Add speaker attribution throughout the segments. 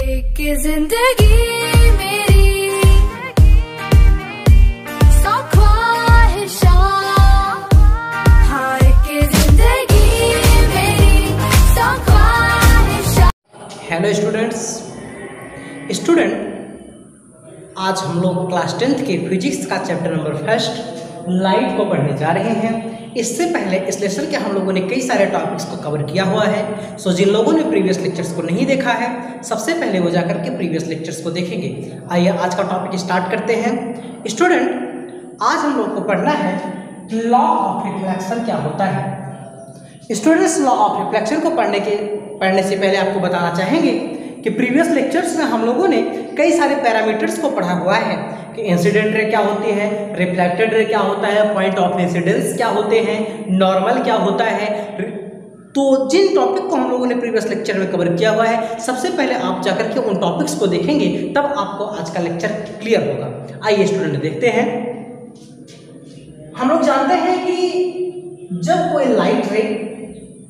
Speaker 1: कि जिंदगी मेरी सौ ख्वाहिशां, हाँ कि जिंदगी मेरी सौ ख्वाहिशां।
Speaker 2: हेलो स्टूडेंट, आज हम लोग क्लास 10th के फिजिक्स का चैप्टर नंबर फर्स्ट लाइट को पढ़ने जा रहे हैं। इससे पहले इस लेसन के हम लोगों ने कई सारे टॉपिक्स को कवर किया हुआ है। सो जिन लोगों ने प्रीवियस लेक्चर्स को नहीं देखा है, सबसे पहले वो जाकर के प्रीवियस लेक्चर्स को देखेंगे। आइए आज का टॉपिक स्टार्ट करते हैं। स्टूडेंट, आज हम लोग को पढ़ना है लॉ ऑफ रिफ्लेक्शन क्या होता है। स्टूडेंट्स, लॉ ऑफ रिफ्लेक्शन को पढ़ने से पहले आपको बताना चाहेंगे कि प्रीवियस लेक्चर्स में हम लोगों ने कई सारे पैरामीटर्स को पढ़ा हुआ है कि इंसिडेंट रे क्या होती है, रिफ्लेक्टेड रे क्या होता है, पॉइंट ऑफ इंसिडेंस क्या होते हैं, नॉर्मल क्या होता है। तो जिन टॉपिक को हम लोगों ने प्रीवियस लेक्चर में कवर किया हुआ है, सबसे पहले आप जाकर के उन टॉपिक्स को देखेंगे, तब आपको आज का लेक्चर क्लियर होगा। आइए स्टूडेंट देखते हैं। हम लोग जानते हैं कि जब कोई लाइट रे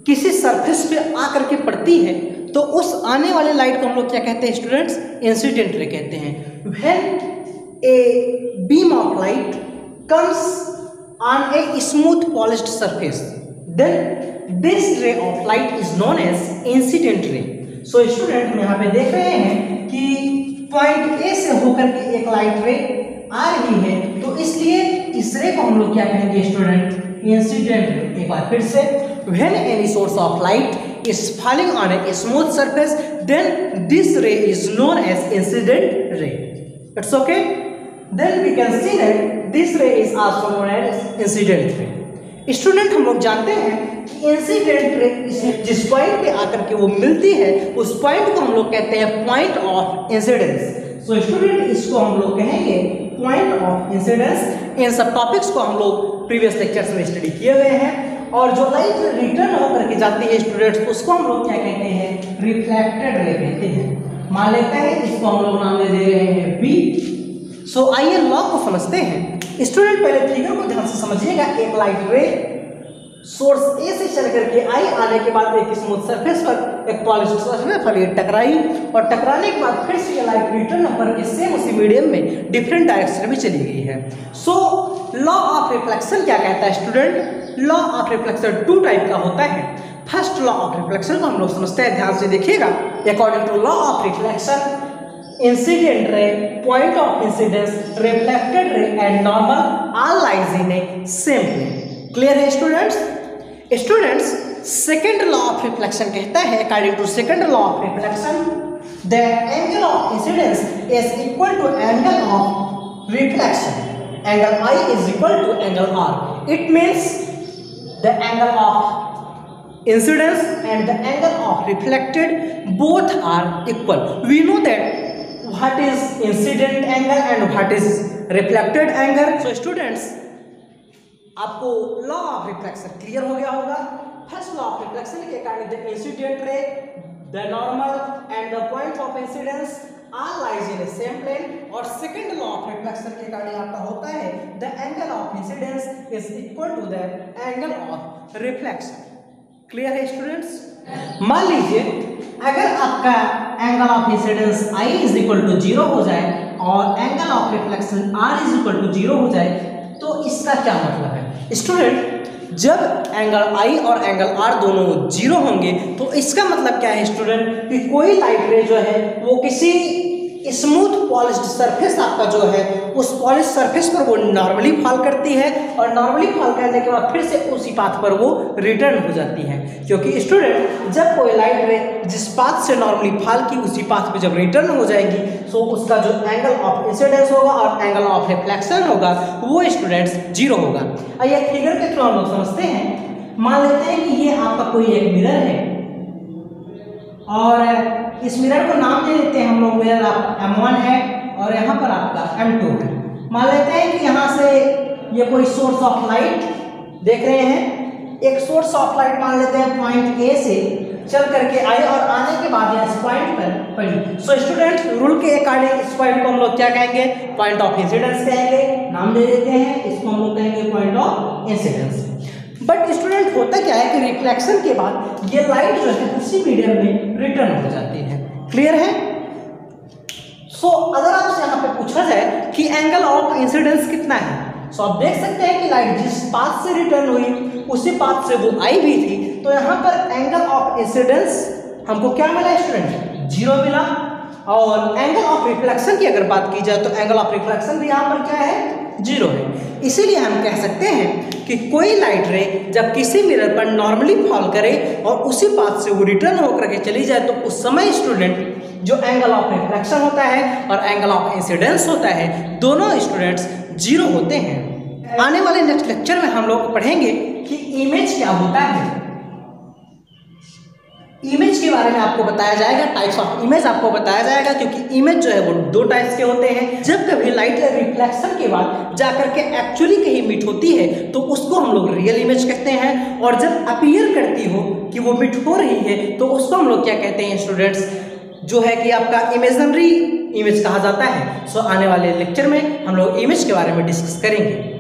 Speaker 2: किसी सरफेस पे आकर के पड़ती है तो उस आने वाले लाइट को हम लोग क्या कहते हैं स्टूडेंट्स? इंसिडेंट रे कहते हैं। When a beam of light comes on a smooth polished surface, then this ray of light is known as incident ray. So student, हम यहाँ पे देख रहे हैं कि पॉइंट A से होकर के एक लाइट रे आ रही है, तो इसलिए इस रे को हम लोग क्या कहेंगे स्टूडेंट? Incident ray. एक बार फिर से, when any source of light is falling on a smooth surface, then this ray is known as incident ray. It's okay? Then we can see that this ray is also known as incident ray. Student, हम लोग जानते हैं कि incident ray जिस point पे आकर के वो मिलती है, उस पॉइंट को हम लोग कहते हैं point of incidence. So student, इसको हम लोग कहेंगे पॉइंट ऑफ इंसिडेंस। इन सब टॉपिक्स को हम लोग प्रीवियस लेक्चर्स में स्टडी किए हुए हैं। और जो लाइट रिटर्न होकर के जाती है स्टूडेंट्स, उसको हम लोग क्या कहते हैं? रिफ्लेक्टेड रे कहते हैं। मान लेते हैं इसको हम लोग नाम दे रहे हैं बी। सो आइए लॉ को समझते हैं। स्टूडेंट, पहले फिगर को ध्यान से समझिएगा। एक लाइट रे सोर्स ए से चल करके आई, आने के बाद एक स्मूथ सरफेस पर, एक पॉलिश्ड सरफेस पर ये टकराई, और टकराने के बाद फिर से ये लाइट रिटर्न होकर के सेम उसी मीडियम में डिफरेंट डायरेक्शन में चली गई है। सो लॉ ऑफ रिफ्लेक्शन क्या कहता है student? Law of reflection two type का होता है। फर्स्ट लॉ ऑफ रिफ्लेक्शन को हम लोग समझते हैं, ध्यान से देखिएगा। According to law of reflection, incident ray, point of incidence, reflected ray and normal all lies in a same plane. Clear है students? Students, second law of reflection कहता है, according to second law of reflection, the angle of incidence is equal to angle of reflection. Angle I is equal to angle R. It means the angle of incidence and the angle of reflected both are equal. We know that what is incident angle and what is reflected angle. So students, आपको law of reflection clear हो गया होगा। First law of reflection के कारण the incident ray, the normal and the point of incidence all lies in the same plane। और second law of reflection के कारण आपका होता है the angle of incidence is equal to the angle of reflection. Clear है students? मान लीजिए अगर आपका angle of incidence I is equal to 0 हो जाए और angle of reflection R is equal to 0 हो जाए, तो इसका क्या मतलब है स्टूडेंट? जब एंगल I और एंगल R दोनों 0 होंगे, तो इसका मतलब क्या है स्टूडेंट? कि कोई लाइट रे जो है वो किसी स्मूथ पॉलिश्ड सरफेस आपका जो है, उस पॉलिश सरफेस पर वो नॉर्मली फॉल करती है, और नॉर्मली फॉल करने के बाद फिर से उसी पाथ पर वो रिटर्न हो जाती है। क्योंकि स्टूडेंट, जब कोई लाइट रे जिस पाथ से नॉर्मली फॉल की, उसी पाथ पे जब रिटर्न हो जाएगी, तो उसका जो एंगल ऑफ इंसिडेंस होगा और एंगल ऑफ रिफ्लेक्शन होगा, वो स्टूडेंट्स 0 होगा। आइए फिगर के थ्रू हम लोग समझते हैं। मान लेते हैं कि ये आपका कोई एक मिरर है, और इस मिरर को नाम दे देते हैं हम लोग, मिरर आपका M1 है और यहाँ पर आपका M2 है। मान लेते हैं कि यहाँ से ये कोई सोर्स ऑफ लाइट देख रहे हैं, एक सोर्स ऑफ लाइट मान लेते हैं पॉइंट A से चल करके आई, और आने के बाद इस पॉइंट पर पड़ी। सो स्टूडेंट, रूल के अकॉर्डिंग इस पॉइंट को हम लोग क्या कहेंगे? पॉइंट ऑफ इंसिडेंस कहेंगे। नाम दे देते हैं, इसको हम लोग कहेंगे point of incidence. But student, होता क्या है कि रिफ्लेक्शन के बाद ये लाइट जो है उसी मीडियम में रिटर्न हो जाती है। क्लियर है? सो अगर आपसे यहाँ पे पूछा जाए कि एंगल ऑफ इंसिडेंस कितना है, सो आप देख सकते हैं कि लाइट जिस पाथ से रिटर्न हुई उसी पाथ से वो आई भी थी, तो यहाँ पर एंगल ऑफ इंसिडेंस हमको क्या मिला स्टूडेंट, 0 मिला। और एंगल ऑफ रिफ्लेक्शन की अगर बात की जाए तो एंगल ऑफ रिफ्लेक्शन भी यहाँ पर क्या है, 0 है। इसीलिए हम कह सकते हैं कि कोई लाइट रे जब किसी मिरर पर नॉर्मली फॉल करे और उसी पाथ से वो रिटर्न होकर के चली जाए तो उस समय स्टूडेंट जो एंगल ऑफ रिफ्लेक्शन होता है और एंगल ऑफ इंसिडेंस होता है, दोनों स्टूडेंट्स 0 होते हैं। आने वाले नेक्स्ट लेक्चर में हम लोग पढ़ेंगे कि इमेज क्या होता है। इमेज के बारे में आपको बताया जाएगा, टाइप्स ऑफ इमेज आपको बताया जाएगा, क्योंकि इमेज जो है वो 2 टाइप्स के होते हैं। जब कभी लाइट रिफ्लेक्शन के बाद जाकर के एक्चुअली कहीं मीट होती है तो उसको हम लोग रियल इमेज कहते हैं, और जब अपीयर करती हो कि वो मीट हो रही है तो उसको हम लोग क्या कहते हैं स्टूडेंट्स, जो है कि आपका इमेजिनरी इमेज कहा जाता है। सो आने वाले लेक्चर में हम लोग इमेज के बारे में डिस्कस करेंगे।